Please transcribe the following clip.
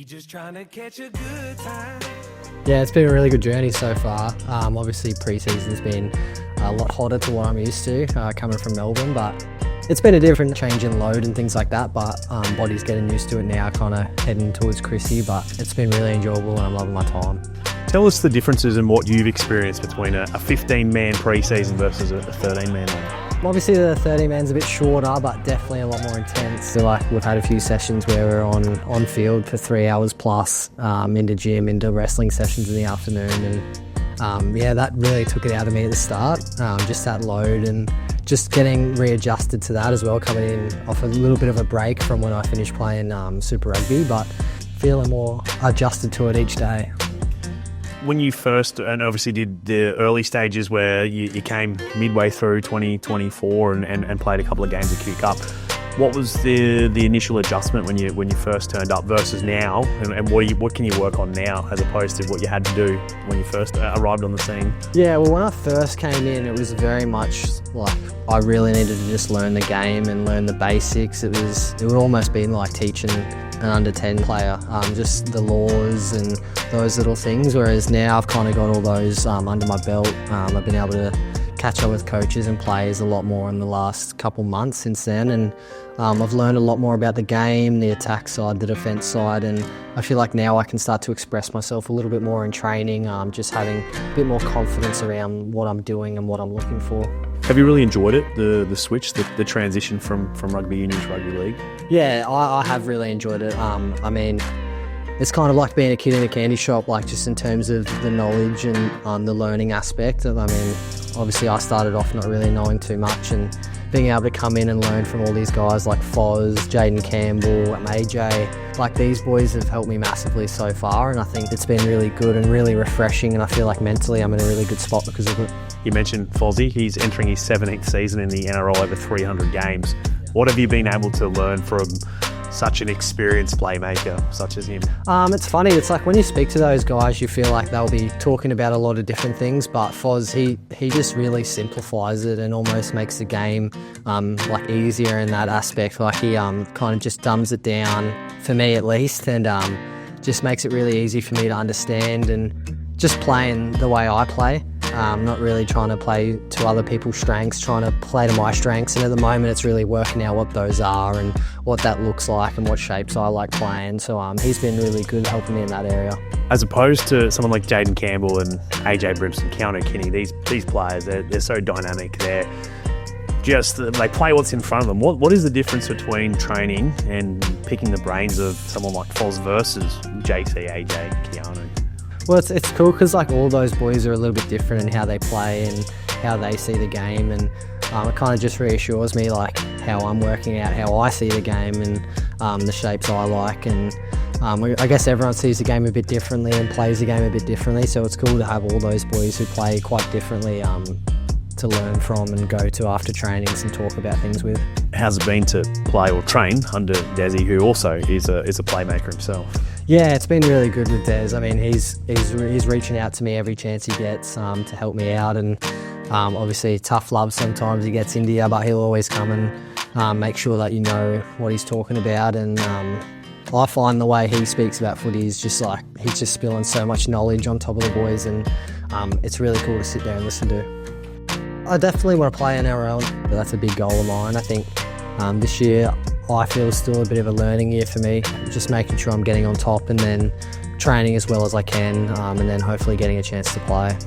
just trying to catch a good time. Yeah, it's been a really good journey so far. Obviously pre-season's been a lot hotter to what I'm used to coming from Melbourne, but it's been a different change in load and things like that, but body's getting used to it now, kind of heading towards Chrissy, but it's been really enjoyable and I'm loving my time. Tell us the differences in what you've experienced between a 15-man pre-season versus a 13-man one. Obviously the 30-man's a bit shorter, but definitely a lot more intense. So we've had a few sessions where we're on field for 3 hours plus, into gym, into wrestling sessions in the afternoon, and yeah, that really took it out of me at the start, just that load and just getting readjusted to that as well, coming in off a little bit of a break from when I finished playing Super Rugby, but feeling more adjusted to it each day. When you first, and obviously did the early stages where you came midway through 2024 and played a couple of games of Q Cup, what was the initial adjustment when you first turned up versus now, and what can you work on now as opposed to what you had to do when you first arrived on the scene? Yeah, well, when I first came in, it was very much like I really needed to just learn the game and learn the basics. It would almost be like teaching an under 10 player, just the laws and those little things, whereas now I've kind of got all those under my belt. I've been able to catch up with coaches and players a lot more in the last couple months since then, and I've learned a lot more about the game, the attack side, the defence side, and I feel like now I can start to express myself a little bit more in training, just having a bit more confidence around what I'm doing and what I'm looking for. Have you really enjoyed it, the switch, the transition from rugby union to rugby league? Yeah, I have really enjoyed it. I mean, it's kind of like being a kid in a candy shop, like just in terms of the knowledge and the learning aspect. I mean, obviously I started off not really knowing too much, and being able to come in and learn from all these guys like Foz, Jaden Campbell, AJ, like these boys have helped me massively so far, and I think it's been really good and really refreshing, and I feel like mentally I'm in a really good spot because of it. You mentioned Fozzie, he's entering his 17th season in the NRL, over 300 games. What have you been able to learn from such an experienced playmaker such as him? It's funny, it's like when you speak to those guys you feel like they'll be talking about a lot of different things, but Foz, he just really simplifies it and almost makes the game like easier in that aspect. Like he kind of just dumbs it down, for me at least, and just makes it really easy for me to understand, and just playing the way I play. Not really trying to play to other people's strengths, trying to play to my strengths, and at the moment it's really working out what those are and what that looks like and what shapes I like playing. So he's been really good helping me in that area. As opposed to someone like Jaden Campbell and AJ Brimson, Keanu Kinney, these players, they're so dynamic. They play what's in front of them. What is the difference between training and picking the brains of someone like Foz versus JC, AJ, Keanu? Well, it's cool because like all those boys are a little bit different in how they play and how they see the game, and it kind of just reassures me like how I'm working out how I see the game and the shapes I like, and I guess everyone sees the game a bit differently and plays the game a bit differently, so it's cool to have all those boys who play quite differently to learn from and go to after trainings and talk about things with. How's it been to play or train under Desi, who also is a playmaker himself? Yeah, it's been really good with Des. I mean, he's reaching out to me every chance he gets to help me out, and obviously tough love sometimes he gets into you, but he'll always come and make sure that you know what he's talking about. And I find the way he speaks about footy is just like he's just spilling so much knowledge on top of the boys, and it's really cool to sit there and listen to. I definitely want to play NRL. That's a big goal of mine. I think this year I feel still a bit of a learning year for me, just making sure I'm getting on top and then training as well as I can, and then hopefully getting a chance to play.